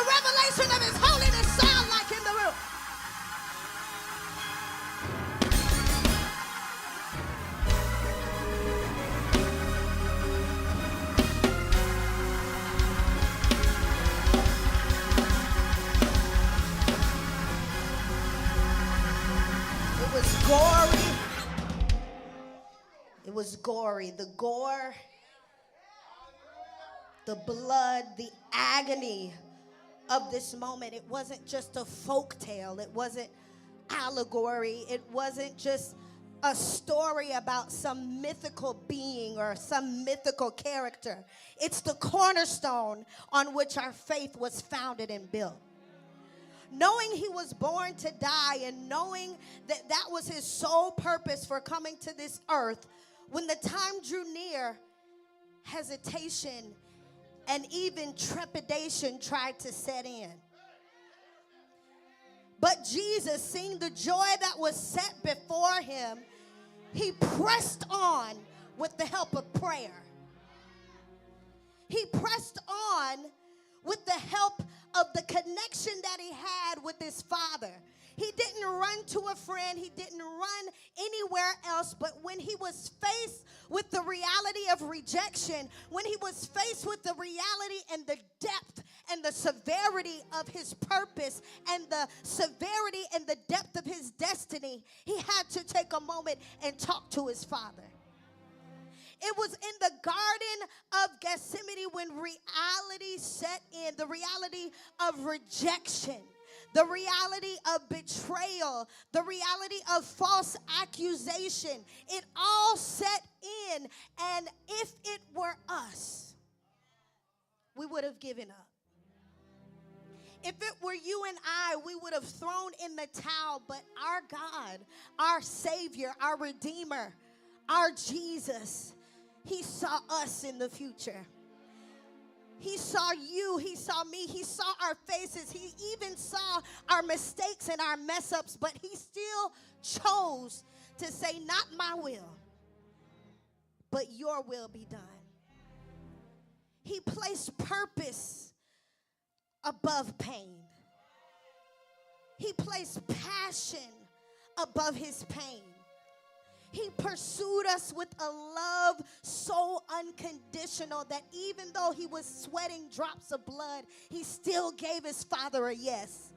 revelation of his holiness sound like in the room? It was gory. It was gory. The gore, the blood, the agony of this moment. It wasn't just a folk tale. It wasn't allegory. It wasn't just a story about some mythical being or some mythical character. It's the cornerstone on which our faith was founded and built. Knowing he was born to die and knowing that that was his sole purpose for coming to this earth, when the time drew near, hesitation and even trepidation tried to set in. But Jesus, seeing the joy that was set before him, he pressed on with the help of prayer. He pressed on with the help of the connection that he had with his Father. He didn't run to a friend. He didn't run anywhere else. But when he was faced with the reality of rejection, when he was faced with the reality and the depth and the severity of his purpose and the severity and the depth of his destiny, he had to take a moment and talk to his Father. It was in the Garden of Gethsemane when reality set in, the reality of rejection, the reality of betrayal, the reality of false accusation. It all set in, and if it were us, we would have given up. If it were you and I, we would have thrown in the towel, but our God, our Savior, our Redeemer, our Jesus, he saw us in the future. He saw you, he saw me, he saw our faces, he even saw our mistakes and our mess ups, but he still chose to say, not my will, but your will be done. He placed purpose above pain. He placed passion above his pain. He pursued us with a love so unconditional that even though he was sweating drops of blood, he still gave his Father a yes.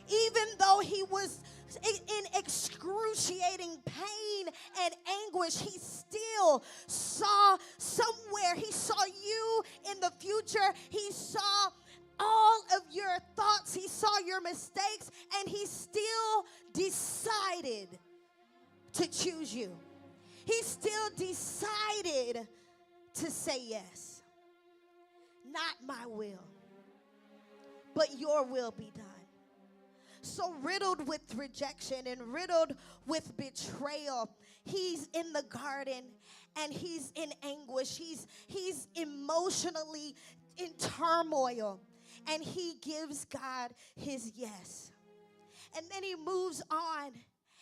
Even though he was in excruciating pain and anguish, he still saw somewhere. He saw you in the future. He saw all of your thoughts. He saw your mistakes, and he still decided to choose you. He still decided to say yes. Not my will, but your will be done. So riddled with rejection and riddled with betrayal, he's in the garden and he's in anguish. He's emotionally in turmoil, and he gives God his yes. And then he moves on.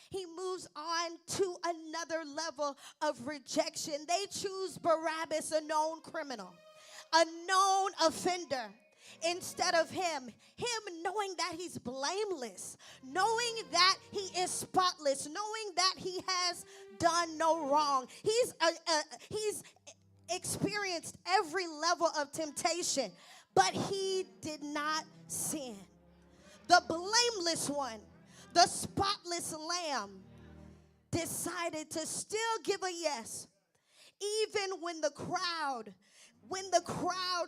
He moves on to another level of rejection. They choose Barabbas, a known criminal, a known offender, instead of him. Him knowing that he's blameless, knowing that he is spotless, knowing that he has done no wrong. He's experienced every level of temptation, but he did not sin. The blameless one, the spotless lamb, decided to still give a yes, even when the crowd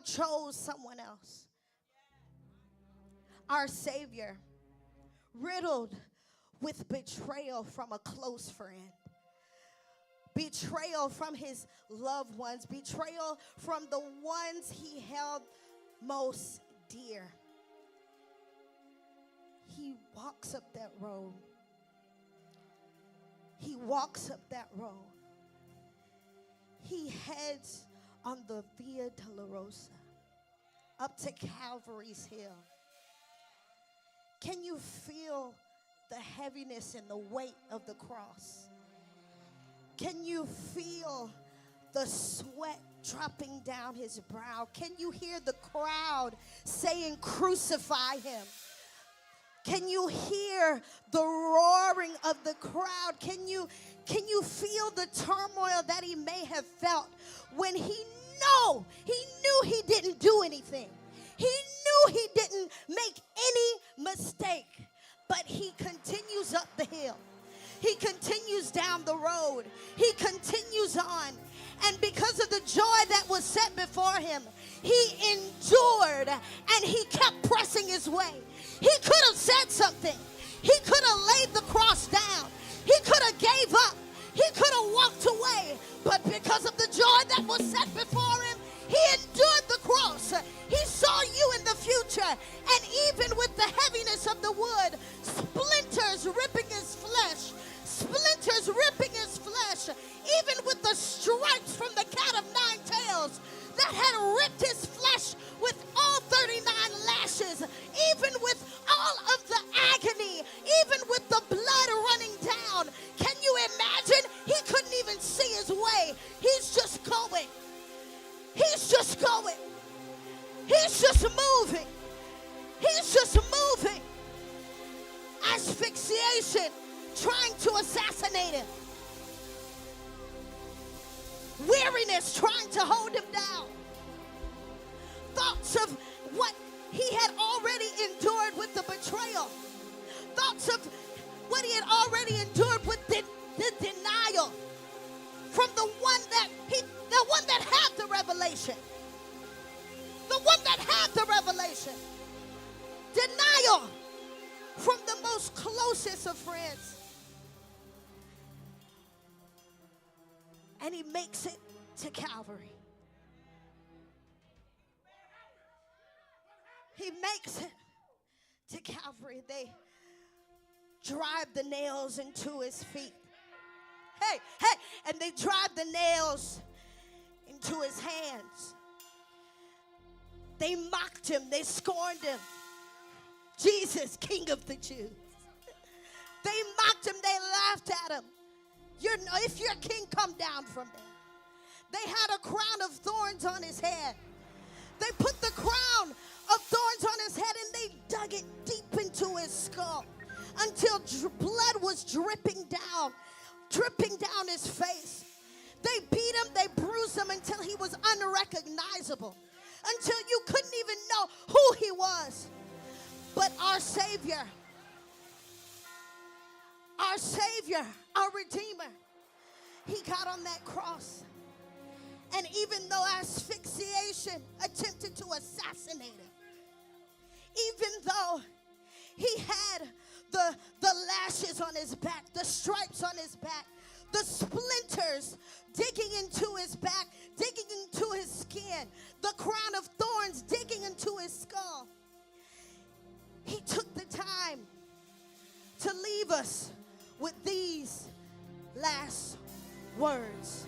chose someone else. Our Savior, riddled with betrayal from a close friend, betrayal from his loved ones, betrayal from the ones he held most dear. He walks up that road. He walks up that road. He heads on the Via Dolorosa up to Calvary's Hill. Can you feel the heaviness and the weight of the cross? Can you feel the sweat dropping down his brow. Can you hear the crowd saying, crucify him? Can you hear the roaring of the crowd? Can you feel the turmoil that he may have felt when he knew he didn't do anything? He knew he didn't make any mistake, but he continues up the hill. He continues down the road. He continues on. And because of the joy that was set before him, he endured and he kept pressing his way. He could have said something. He could have laid the cross down. He could have gave up. He could have walked away. But because of the joy that was set before him, he endured the cross. He saw you in the future. And even with the heaviness of the wood, splinters ripping his flesh, even with the stripes from the cat of nine tails that had ripped his flesh with all 39 lashes, even with all of the agony, even with the blood running down. Can you imagine? He couldn't even see his way. He's just going. He's just going. He's just moving. He's just moving. Asphyxiation trying to assassinate him. Weariness trying to hold him down. Thoughts of what he had already endured with the betrayal. Thoughts of what he had already endured with the denial from the one that had the revelation. The one that had the revelation. Denial from the most closest of friends. And he makes it to Calvary. He makes it to Calvary. They drive the nails into his feet. Hey, and they drive the nails into his hands. They mocked him. They scorned him. Jesus, King of the Jews. They mocked him. They laughed at him. If you're king, come down from there. They had a crown of thorns on his head. They put the crown of thorns on his head and they dug it deep into his skull until blood was dripping down his face. They beat him, they bruised him until he was unrecognizable, until you couldn't even know who he was. But our Savior, our Redeemer, he got on that cross. And even though asphyxiation attempted to assassinate him, even though he had the lashes on his back, the stripes on his back, the splinters digging into his back, digging into his skin, the crown of thorns digging into his skull, he took the time to leave us with these last words.